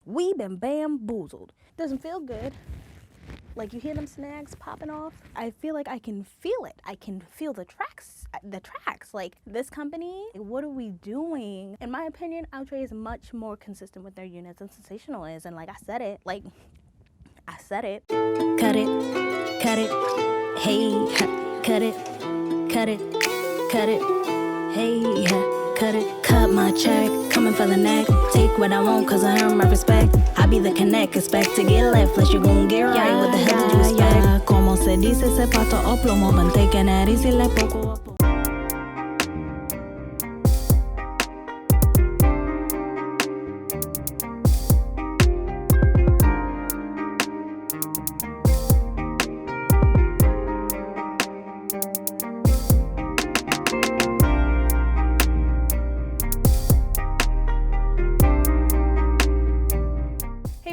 We been bamboozled. Doesn't feel good. Like, you hear them snags popping off? I feel like I can feel it. I can feel the tracks. Like, this company, what are we doing? In my opinion, Outre is much more consistent with their units than Sensational is. And like I said it. Cut it, hey, cut it, hey, cut it. Cut my check, coming for the neck. Take what I want, cause I earn my respect. I be the connect, expect to get left, plus you gon' get right. What the hell did you expect? Como se dice, se pato o plomo, but taking it easy like poco a poco.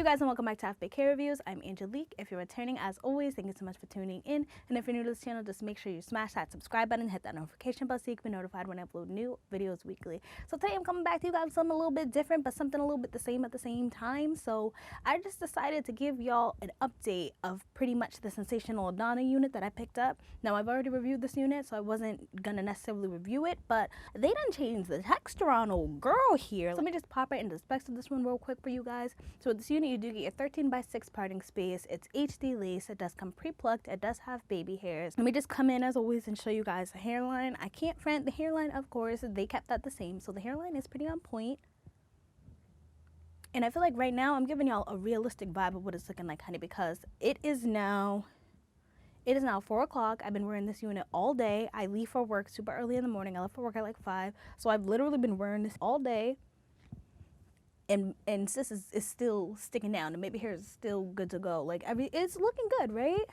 Guys, and welcome back to Half Baked Hair Reviews. I'm Angelique. If you're returning, as always, thank you so much for tuning in. And if you're new to this channel, just make sure you smash that subscribe button, hit that notification bell so you can be notified when I upload new videos weekly. So today I'm coming back to you guys with something a little bit different, but something a little bit the same at the same time. So I just decided to give y'all an update of pretty much the Sensationnel Adanna unit that I picked up. Now, I've already reviewed this unit, so I wasn't gonna necessarily review it, but they done changed the texture on old girl here. So let me just pop right into the specs of this one real quick for you guys. So with this unit, you do get your 13x6 parting space. It's HD lace. It does come pre-plucked. It does have baby hairs. Let me just come in as always and show you guys the hairline. I can't front the hairline, of course. They kept that the same, so the hairline is pretty on point. And I feel like right now I'm giving y'all a realistic vibe of what it's looking like, honey, because it is now 4 o'clock. I've been wearing this unit all day. I leave for work super early in the morning. I left for work at like 5, so I've literally been wearing this all day. And sis is still sticking down. The baby hair is still good to go. Like, it's looking good, right?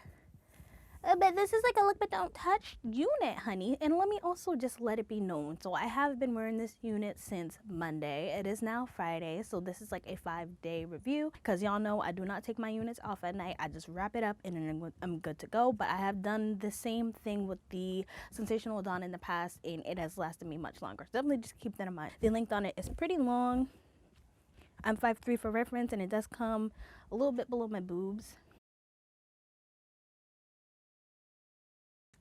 But this is like a look but don't touch unit, honey. And let me also just let it be known. So I have been wearing this unit since Monday. It is now Friday. So this is like a 5-day review. Because y'all know I do not take my units off at night. I just wrap it up and then I'm good to go. But I have done the same thing with the Sensationnel Adanna in the past. And it has lasted me much longer. So definitely just keep that in mind. The length on it is pretty long. I'm 5'3" for reference, and it does come a little bit below my boobs.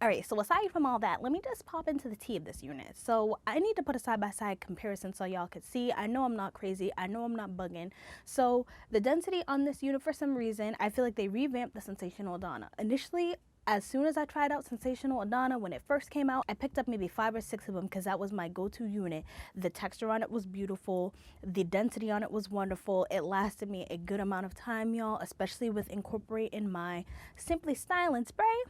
Alright, so aside from all that, let me just pop into the tea of this unit. So I need to put a side-by-side comparison so y'all could see. I know I'm not crazy. I know I'm not bugging. So the density on this unit, for some reason, I feel like they revamped the Sensationnel Adanna. Initially, as soon as I tried out Sensationnel Adanna, when it first came out, I picked up maybe 5 or 6 of them because that was my go-to unit. The texture on it was beautiful. The density on it was wonderful. It lasted me a good amount of time, y'all, especially with incorporating my Simply Styling spray.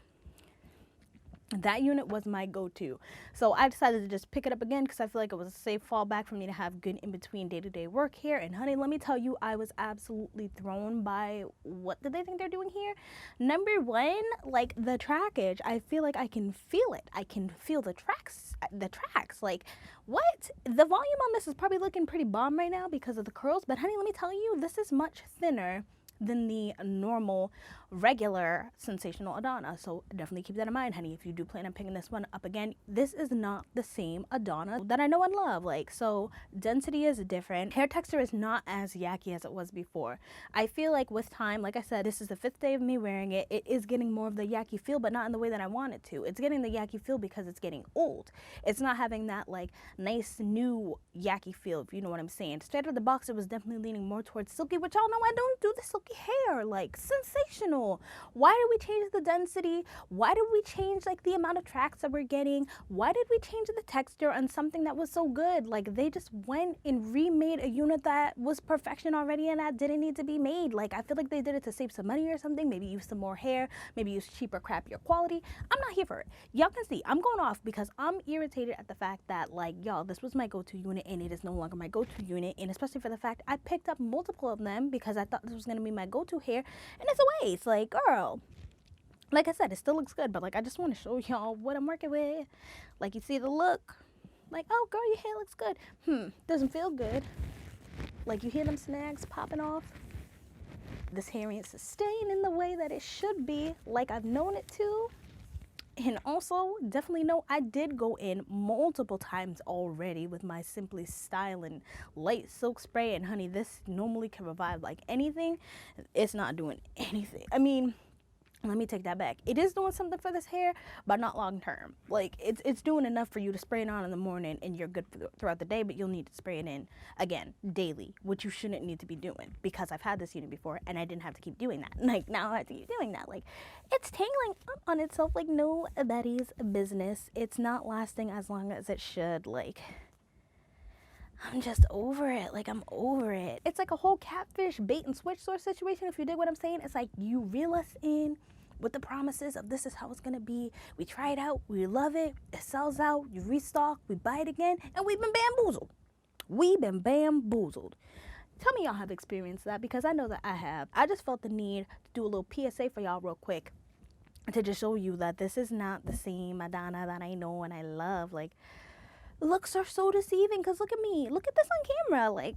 That unit was my go-to. So I decided to just pick it up again because I feel like it was a safe fallback for me to have good in-between day-to-day work here. And honey, let me tell you, I was absolutely thrown by what did they think they're doing here? Number one, like the trackage, I feel like I can feel it. I can feel the tracks. Like, what? The volume on this is probably looking pretty bomb right now because of the curls. But honey, let me tell you, this is much thinner than the normal regular Sensationnel Adanna. So definitely keep that in mind, honey, if you do plan on picking this one up again. This is not the same Adanna that I know and love. Like, so density is different. Hair texture is not as yucky as it was before. I feel like with time, like I said, this is the 5th day of me wearing it. It is getting more of the yucky feel, but not in the way that I want it to. It's getting the yucky feel because it's getting old. It's not having that like nice new yucky feel, if you know what I'm saying. Straight out of the box, it was definitely leaning more towards silky, which y'all know I don't do the silky hair. Like, sensational. Why did we change the density? Why did we change like the amount of tracks that we're getting? Why did we change the texture on something that was so good? Like, they just went and remade a unit that was perfection already and that didn't need to be made. Like, I feel like they did it to save some money or something. Maybe use some more hair, maybe use cheaper, crappier quality. I'm not here for it. Y'all can see I'm going off because I'm irritated at the fact that, like, y'all, this was my go-to unit and it is no longer my go-to unit. And especially for the fact I picked up multiple of them because I thought this was going to be my go-to hair, and it's a waste. Like, girl, like I said, it still looks good, but like I just want to show y'all what I'm working with. Like, you see the look, like, oh girl, your hair looks good. Doesn't feel good. Like, you hear them snags popping off. This hair ain't sustained in the way that it should be, like I've known it to. And also, definitely know I did go in multiple times already with my Simply Styling light silk spray. And honey, this normally can revive like anything. It's not doing anything. I mean, let me take that back. It is doing something for this hair, but not long term. Like, it's doing enough for you to spray it on in the morning and you're good throughout the day, but you'll need to spray it in, again, daily, which you shouldn't need to be doing, because I've had this unit before and I didn't have to keep doing that. Like, now I have to keep doing that. Like, it's tangling up on itself like nobody's business. It's not lasting as long as it should. Like, I'm just over it. Like, I'm over it. It's like a whole catfish bait and switch sort of situation, if you dig what I'm saying. It's like you reel us in with the promises of this is how it's gonna be. We try it out, we love it, it sells out, you restock, we buy it again, and we've been bamboozled. We've been bamboozled. Tell me y'all have experienced that, because I know that I have. I just felt the need to do a little PSA for y'all real quick to just show you that this is not the same Adanna that I know and I love. Like, looks are so deceiving, because look at me. Look at this on camera. Like,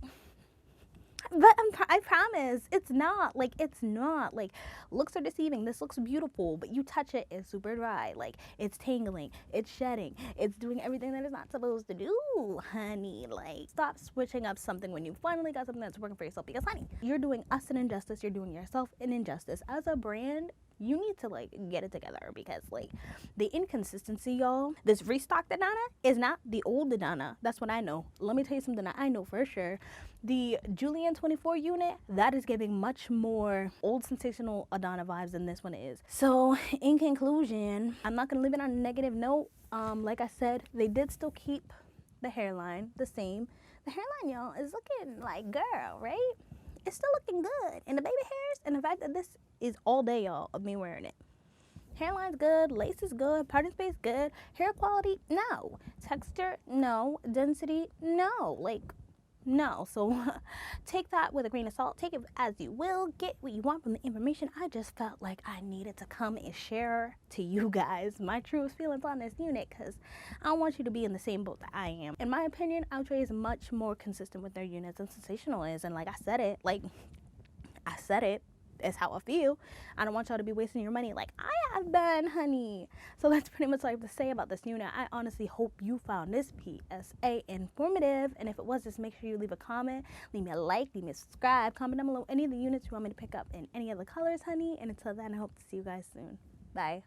but I promise, it's not. Like, it's not. Like, looks are deceiving. This looks beautiful, but you touch it, it's super dry. Like, it's tangling, it's shedding, it's doing everything that it's not supposed to do, honey. Like, stop switching up something when you finally got something that's working for yourself, because, honey, you're doing us an injustice. You're doing yourself an injustice. As a brand, you need to, like, get it together, because, like, the inconsistency, y'all, this restocked Adanna is not the old Adanna. That's what I know. Let me tell you something that I know for sure. The Julian 24 unit, that is giving much more old sensational Adanna vibes than this one is. So, in conclusion, I'm not going to leave it on a negative note. Like I said, they did still keep the hairline the same. The hairline, y'all, is looking like, girl, right? It's still looking good. And the baby hairs, and the fact that this is all day, y'all, of me wearing it. Hairline's good, lace is good, parting space good, hair quality, no. Texture, no. Density, no. Like, no. So take that with a grain of salt. Take it as you will. Get what you want from the information. I just felt like I needed to come and share to you guys my truest feelings on this unit, because I don't want you to be in the same boat that I am. In my opinion, Outre is much more consistent with their units than Sensational is. And like I said it, it's how I feel. I don't want y'all to be wasting your money like I have been, honey. So that's pretty much all I have to say about this unit. I honestly hope you found this PSA informative. And if it was, just make sure you leave a comment, leave me a like, leave me a subscribe, comment down below any of the units you want me to pick up in any other colors, honey. And until then, I hope to see you guys soon. Bye.